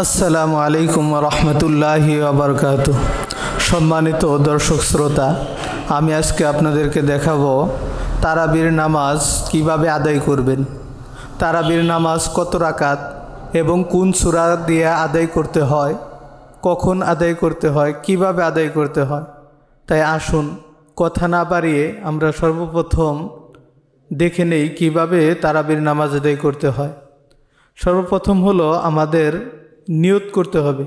আসসালামু আলাইকুম রহমতুল্লাহি ওয়াবারকাতুহু। সম্মানিত দর্শক শ্রোতা, আমি আজকে আপনাদেরকে দেখাবো তারাবির নামাজ কিভাবে আদায় করবেন। তারাবির নামাজ কত রাকাত এবং কোন সূরা দিয়ে আদায় করতে হয়, কখন আদায় করতে হয়, কিভাবে আদায় করতে হয়। তাই আসুন কথা না বাড়িয়ে আমরা সর্বপ্রথম দেখে নেই কিভাবে তারাবির নামাজ আদায় করতে হয়। সর্বপ্রথম হলো আমাদের নিয়ত করতে হবে।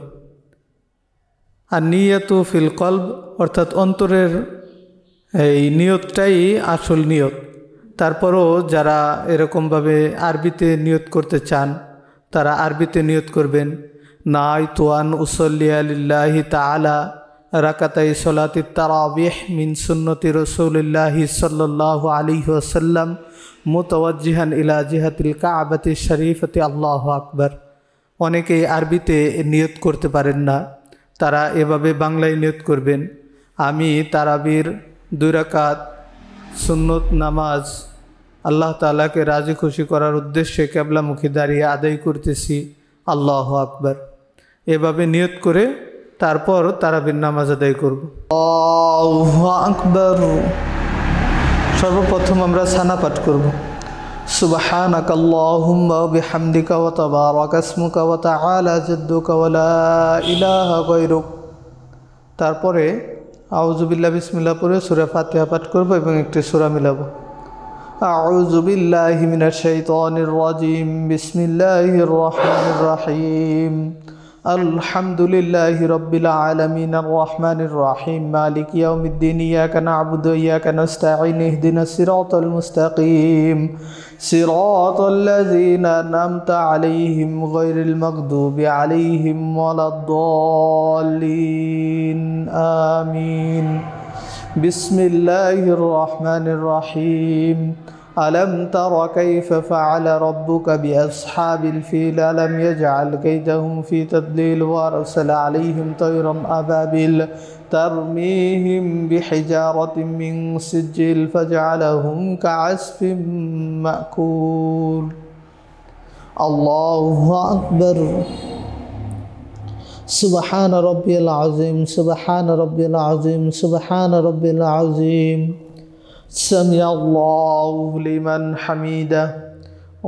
আর নিয়তু ফিল কলব, অর্থাৎ অন্তরের এই নিয়তটাই আসল নিয়ত। তারপরও যারা এরকমভাবে আরবিতে নিয়ত করতে চান তারা আরবিতে নিয়ত করবেন। নাইতু আন উসাল্লিয়া লিল্লাহি তাআলা রাকাতাই সলাতি তারাবিহ মিন সুন্নতি রাসূলিল্লাহি সাল্লাল্লাহু আলাইহি ওয়াসাল্লাম মুতাওয়াজ্জিহান ইলা জিহাতিল কাবাতি শরীফতি আল্লাহু আকবার। অনেকেই আরবিতে নিয়ত করতে পারেন না, তারা এভাবে বাংলায় নিয়ত করবেন। আমি তারাবির 2 রাকাত সুন্নত নামাজ আল্লাহ তাআলাকে রাজি খুশি করার উদ্দেশ্যে কিবলামুখী দাঁড়িয়ে আদায় করতেছি, আল্লাহু আকবার। এভাবে নিয়ত করে তারপর তারাবির নামাজ আদায় করব। আল্লাহু আকবার। সর্বপ্রথম আমরা সানা পাঠ করব। সুবহানাকা আল্লাহুম্মা ওয়া বিহামদিকা ওয়া তাবারাকা ইসমুকা ওয়া তাআলা জাদ্দুকা ওয়া লা ইলাহা গায়রুক। তারপরে আউযু বিল্লাহি বিসমিল্লাহ পড়ে সূরা ফাতিহা পাঠ করব এবং একটি সূরা মিলাবো। আউযু বিল্লাহি মিনাশ শাইতানির রাজিম। বিসমিল্লাহির রহমানির রহিম। আলহামদুলিল্লাহি রাব্বিল আলামিন আর রহমানির রহিম মালিকি ইয়াউমিদ্দিন ইয়াকা না'বুদু ওয়া ইয়াকা নাস্তাঈন ইহদিনাস সিরাতাল মুস্তাকিম সিরাতাল লাযিনা আন'আমতা আলাইহিম গায়রিল মাগদুবি আলাইহিম ওয়ালাদ-দাল্লিন আমিন। বিসমিল্লাহির রহমানির রহিম। ألم تر كيف فعل ربك بأصحاب الفيل ألم يجعل كيدهم في تضليل وأرسل عليهم طيرا أبابيل ترميهم بحجارة من سجيل فجعلهم كعصف مأكول. الله أكبر. سبحان ربي العظيم سبحان ربي العظيم سبحان ربي العظيم. سمع الله لمن حمده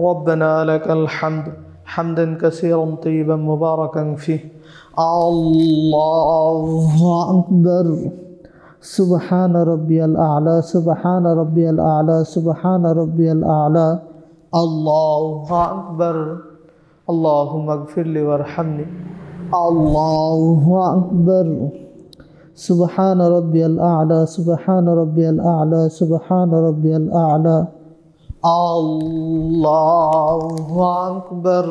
ربنا لك الحمد حمدا كثيرا طيبا مباركا فيه. الله أكبر. سبحان ربي الأعلى سبحان ربي الأعلى سبحان ربي الأعلى. الله أكبر. اللهم اغفر لي وارحمني. الله أكبر. سبحان ربي الأعلى سبحان ربي الأعلى سبحان ربي الأعلى. الله أكبر.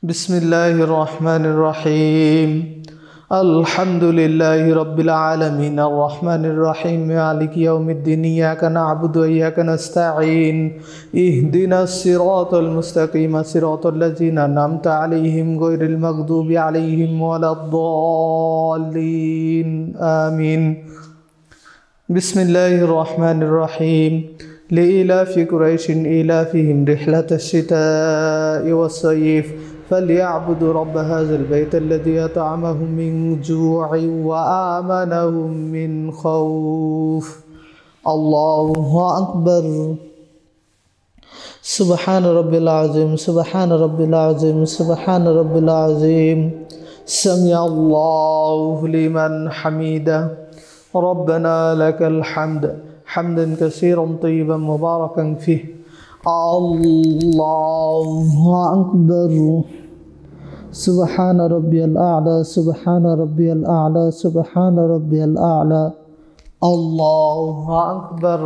بسم الله الرحمن الرحيم. الحمد لله رب العالمين الرحمن الرحيم مالك يوم الدين إياك نعبد وإياك نستعين اهدنا الصراط المستقيم صراط الذين أنعمت عليهم غير المغضوب عليهم ولا الضالين آمين. بسم الله الرحمن الرحيم. لإيلاف قريش إيلافهم رحلة الشتاء والصيف فليعبدوا رب هذا البيت الذي أطعمهم من جوع وآمنهم من خوف. الله أكبر. سبحان ربي العظيم سبحان ربي العظيم سبحان ربي العظيم. سمع الله لمن حمده ربنا لك الحمد حمدا كثيرا طيبا مباركا فيه. الله أكبر. سبحان ربي الأعلى سبحان ربي الأعلى سبحان ربي الأعلى. الله أكبر.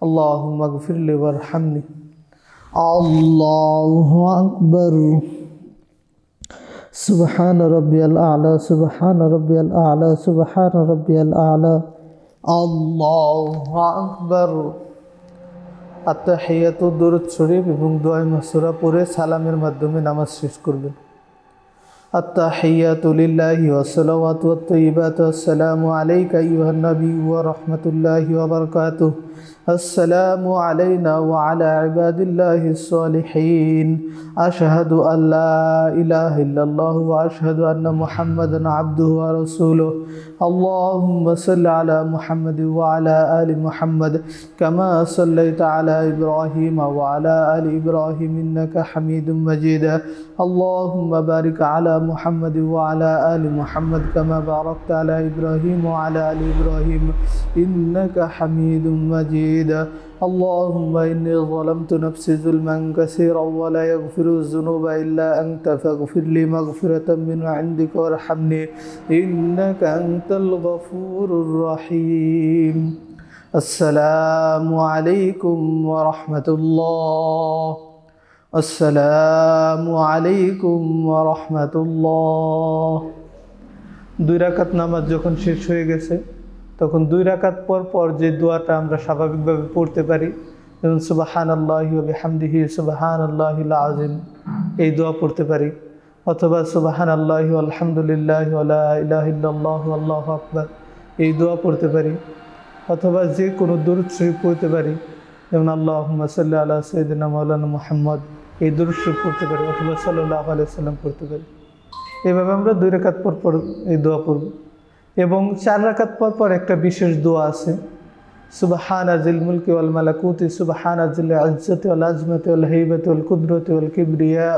اللهم اغفر لي وارحمني. الله أكبر. سبحان ربي الأعلى سبحان ربي الأعلى سبحان ربي الأعلى. الله أكبر. আত্তাহিয়াতু দুরূদ শরীফ এবং দোয়া মাসুরা পড়ে সালামের মাধ্যমে নামাজ শেষ করবেন। আত্তাহিয়াতু লিল্লাহি ওয়া সালাওয়াতু ওয়াত তাইয়্যিবাতু আসসালামু আলাইকা আইয়ুহান নাবিয়্যু ওয়া রাহমাতুল্লাহি ওয়া বারাকাতুহু السلام علينا وعلى عباد الله الصالحين أشهد أن لا إله إلا الله وأشهد أن محمدا عبده ورسوله اللهم صل على محمد وعلى آل محمد كما صليت على إبراهيم وعلى آل إبراهيم إنك حميد مجيد اللهم بارك على محمد وعلى آل محمد كما باركت على إبراهيم وعلى آل إبراهيم إنك حميد مجيد اللهم إني ظلمت نفسي ظلما كثيرا ولا يغفر الذنوب إلا أنت فاغفر لي مغفرة من عندك وارحمني إنك أنت الغفور الرحيم السلام عليكم ورحمة الله السلام عليكم ورحمة الله দুই রাকাত নামাজ যখন শেষ হয়ে গেছে তখন দুই রাকাত পর পর যে দোয়াটা আমরা স্বাভাবিকভাবে পড়তে পারি যেমন সুবহানাল্লাহি ওয়া বিহামদিহি সুবহানাল্লাহিল আযীম এই দোয়া পড়তে পারি অথবা সুবহানাল্লাহি ওয়া আলহামদুলিল্লাহি ওয়া লা ইলাহা ইল্লাল্লাহু আল্লাহু আকবার এই দোয়া পড়তে পারি অথবা যে কোনো দরুদ শরীফ পড়তে পারি যেমন আল্লাহুম্মা সাল্লি আলা সাইয়্যিদিনা মাওলানা মুহাম্মদ এই দরুদ শরীফ পড়তে পারি অথবা সাল্লাল্লাহু আলাইহি ওয়াসাল্লাম পড়তে পারি। এভাবে আমরা দুই রাকাত পর পর এই দোয়া পড়ব এবং চার রাকাত পর পর একটা বিশেষ দোয়া আছে সুবহানা জিল মুলকি ওয়াল মালাকুতি সুবহানা জিল ইজ্জতি ওয়াল আজমতি ওয়াল হাইবাতি ওয়াল কুদরতি ওয়াল কিবরিয়া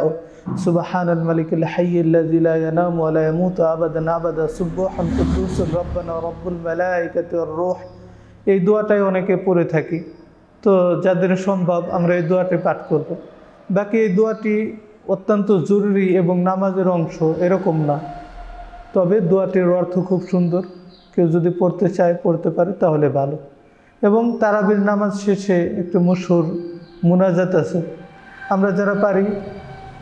সুবহানাল মালিকিল হাইয়্যিল্লাযী লা ইয়ানামু ওয়া লা ইয়ামুতু আবাদান আবাদা সুবহান কুদ্দুসুর রাব্বানা রাব্বুল মালাইকাতি ওয়ার রূহ এই দোয়াটাই অনেকে পড়ে থাকি। তো যাদের সম্ভব আমরা এই দোয়াটি পাঠ করব। বাকি এই দোয়াটি অত্যন্ত জরুরি এবং নামাজের অংশ এরকম না, তবে দোয়াটির অর্থ খুব সুন্দর, কেউ যদি পড়তে চায় পড়তে পারে তাহলে ভালো। এবং তারাবির নামাজ শেষে একটু মশহুর মুনাজাত আছে, আমরা যারা পারি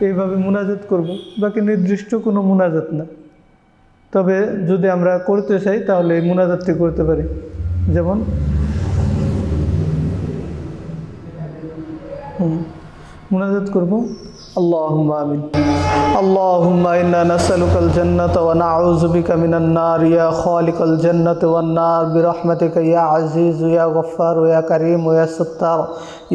এইভাবে মুনাজাত করব, বাকি নির্দিষ্ট কোনো মুনাজাত না। তবে যদি আমরা করতে চাই তাহলে এই মুনাজাতটি করতে পারি, যেমন মুনাজাত করব আল্লাহুম্মা আমিন اللهم إنا نسألك الجنة ونعوذ بك من النار يا خالق الجنة والنار برحمتك يا عزيز يا غفار يا كريم يا ستار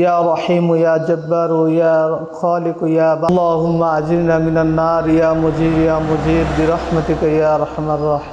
يا رحيم يا جبار يا خالق يا اللهم أجرنا من النار يا مجير برحمتك يا أرحم الراحمين.